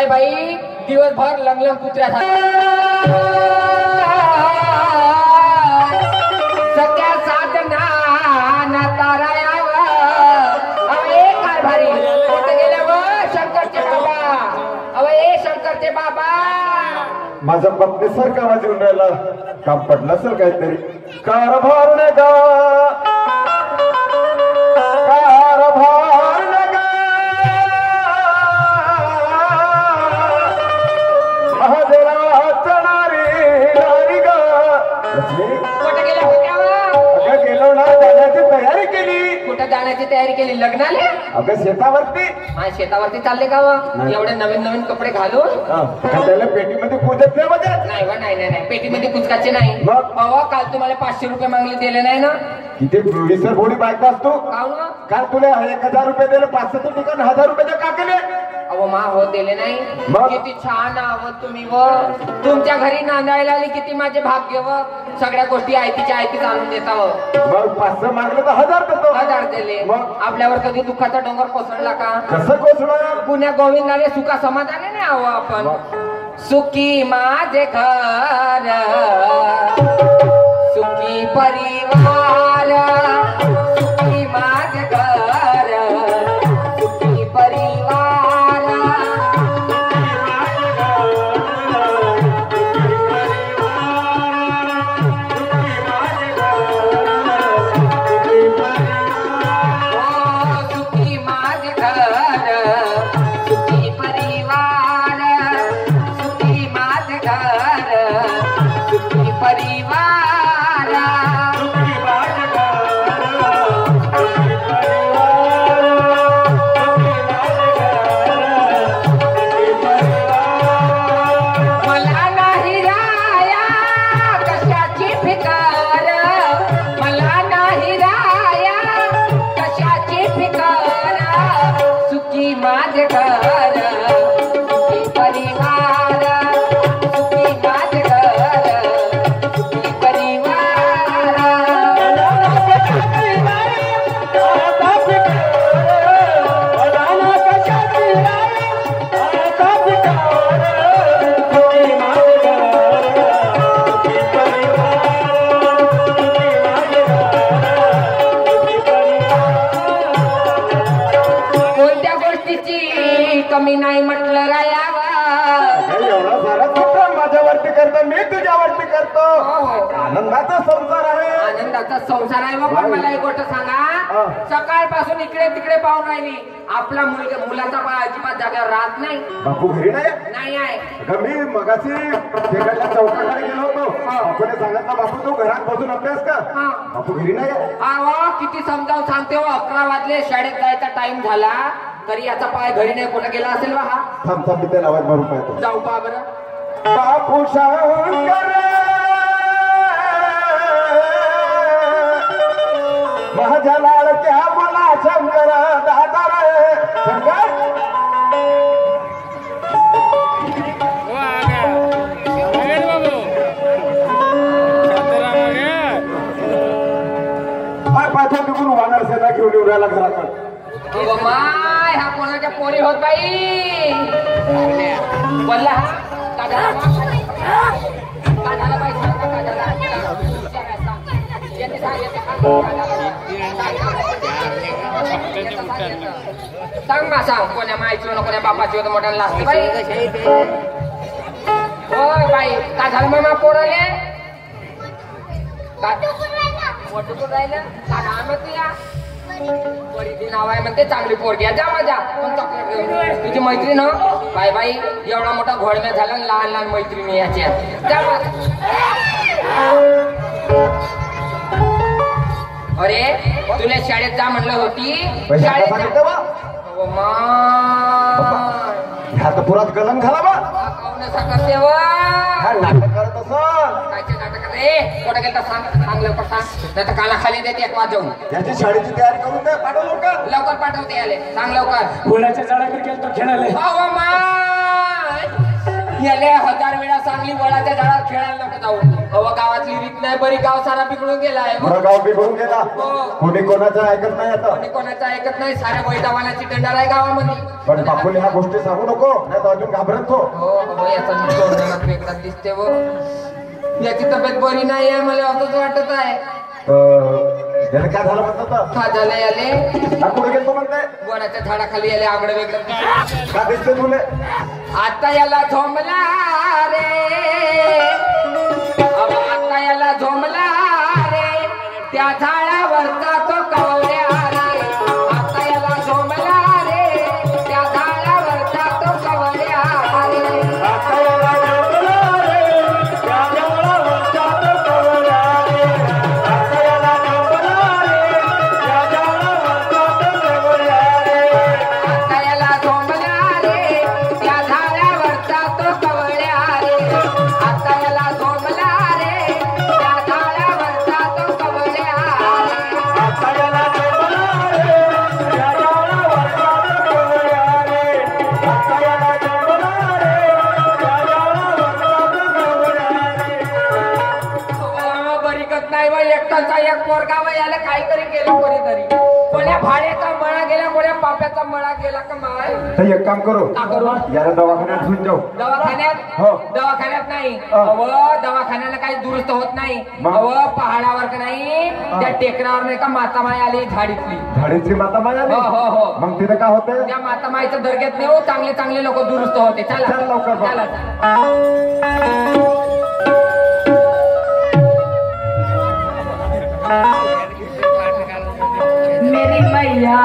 बाई दिवसभर लंगलंग कुत्र्या सगळ्या साधना काय भारी कुठे गेले व शंकरचे बाबा. शंकरचे बाबा माझा पत्नी सारखा आवाज येऊन राहिला. काम पडलं असेल काहीतरी. कारभार ने गा कारभार ने गा महादेवा चणारी नारी गा. कुठे गेल्या होत्या अगं गेलो ना जाण्याची तयारी केली. कुठे जाण्याची तयारी केली लग्नाले. अगं शेतावरती. हा शेतावरती चालले का व एवढे नवीन नवीन कपडे घालून. त्याला पेटीमध्ये कुजत नाही मजा. नाही व नाही पेटीमध्ये कुचकाचे नाही. बाबा काल तुम्हाला 500 रुपये मागले दिले नाही ना. किती विसर भोडी बायका असतो. काल तुला 1000 रुपये दिले. 500 ठिकाण 1000 रुपये का केले. अहो मा हो दिले नाही. किती छान आहोत तुम्ही व तुमच्या घरी नांदायला आली. किती माझे भाग्य व सगळ्या गोष्टी आयतीच्या आयतीच आणून देता व. मग 500 मागले तर 1000 देतो. 1000 दिले. आपल्यावर कधी दुःखाचा डोंगर कोसळला का. कसं कोसळणार. पुण्या गोविंदाने सुखा समाधाने नाही आहो आपण. सुखी माझे घर सुखी परिवार सुखी माझे घर सुखी परिवार. कमी नाही म्हटलं रायावा. एवढा सारा तुझा माझ्यावरती करतो मी तुझ्यावरती करतो. आनंदाचा संसार आहे. आनंदाचा संसार आहे. बाबा मला एक गोष्ट सांगा. सकाळपासून इकडे तिकडे पाहून राहिली. आपला मुलाचा पाय अजिबात जागेवर राहत नाही. बापू घरी नाही. नाही आहे. मी मगाशी शेताच्या चौकाकडे गेलो होतो. बापूने सांगितलं बापू तू घरात बसून अभ्यास कर. बापू घरी नाही. किती समजावून सांगते हो. 11 वाजले शाळेत जायचा टाइम झाला तरी याचा पाय घरी नाही. कुठे गेला असेल बा हा. थांब मी त्याला आवाज मारून पाहतो. जाऊ पहा बरं. बापू शंकर माझ्या लाडक्या मला शंकर दादा रे शंकर. पाठवून निघून वानर सेना घेऊन येऊ राहिला घराकडे. माय हा कोणाच्या पोरी होत बाई. बोलला सांग मा सांग कोण्या मायची कोण्या बापाची होत मोठ्याला लागते बाई. होय बाई काय झालं मामा पोराले. मोठं राहिलं का पोरीची नाव आहे म्हणते चांगली पोरगी आहे. जा माझ्या पण चॉकलेट तुझी मैत्रीण हो. बाय बाई एवढा मोठा घोडम्या झाला. लहान लहान मैत्रिणी याच्या. जा अरे तुला शाळेत जा म्हणलं होती. शाळेत पुरात गलंग झाला बा. नाटक करत कुठे गेलं सांग लवकर सांग. नाही तर कानाखाली देते एक वाजवून. त्याची शाळेची तयारी करून दे. पाठव लवकर पाठवते आले. सांग लवकर. फुलाच्या झाडाकडे गेलो खेळाले. याले 1000 वेळा सांगितलं लागली वडाच्या झाडावर खेळायला नको जाऊ. अहो गावातली रीत नाही बरी, गाव सारा बिघडून गेलाय. पुरा गाव बिघडून गेला. कोणी कोणाचं ऐकत नाही आता. कोणी कोणाचं ऐकत नाही. साऱ्या वैदावानाची टंडार आहे गावामध्ये. पण बापूने ह्या गोष्टी सांगू नको, नाही तर अजून घाबरत हो. याचा वेगळा दिसते व याची तब्येत बरी नाही आहे, मला असंच वाटत आहे. याला काय झालं म्हणतात? का झालं याले? कुठे गेलो म्हणते? वडाच्या झाडाखाली याले आगडं वेगळं का दिसते तुले? आता याला झोंबला रे, आता याला झोंबला रे, त्या झाडावरचा तो कवड्या रे. आता याला झोंबला रे, त्या झाडावरचा तो कवड्या रे. आता याला झोंबला रे, त्या झाडावरचा तो कवड्या रे. आता याला झोंबला रे, त्या झाडावरचा तो कवड्या रे. आता याला झोंबला रे, त्या झाडावरचा तो कवड्या रे. आता याला झोंबला रे, त्या झाडावरचा तो कवड्या रे. आता याला झोंबला रे, त्या झाडावरचा तो कवड्या रे. आता याला झोंबला रे, त्या झाडावरचा तो कवड्या रे. बरी कत नाही बाई, एकटाचा एक पोरगा बाई याला काहीतरी केलं कोणीतरी. कोण्या भाड्याचा मळा गेला, कोण्या पाप्याचा मळा गेला का माय. तर एक काम करू, का करू? याला दवाखान्यात घेऊन जाऊ. दवाखान्यात? हो. दवाखान्यात नाही. हा. दवाखान्याला काही दुरुस्त होत नाही. मग? पहाडावर का नाही, त्या टेकरावर नाही का मातामाई आली झाडीतली. झाडीची माता माया हो हो हो. मग तिथे काय होते? त्या मातामाईचं दर्ग्यात नेऊ, चांगले चांगले लोक दुरुस्त होते. चला चल लवकर बघ. चला चला. मेरी मैया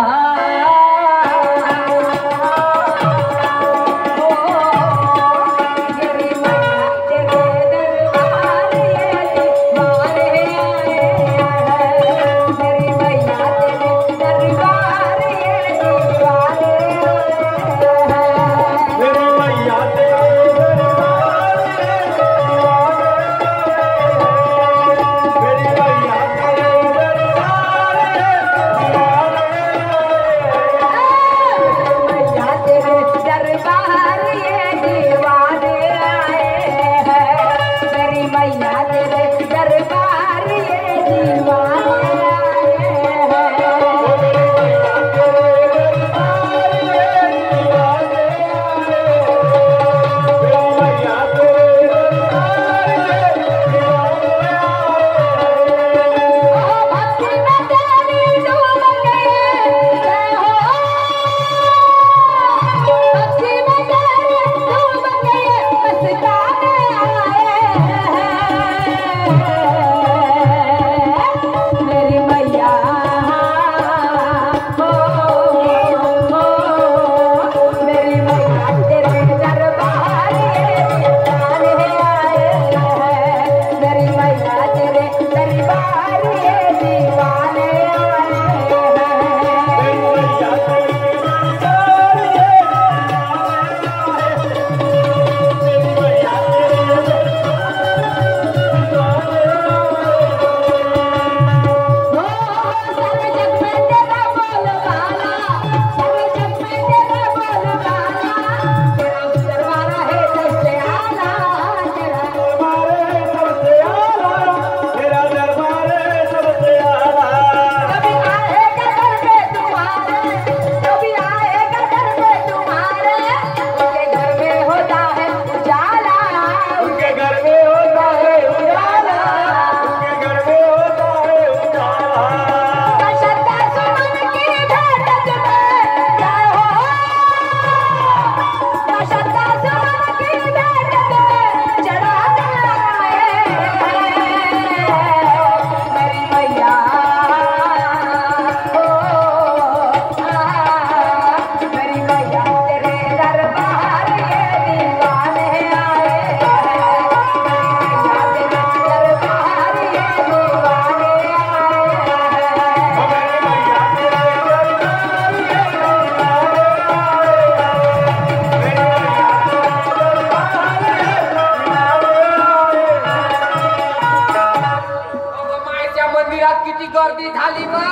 गर्दी झाली बा.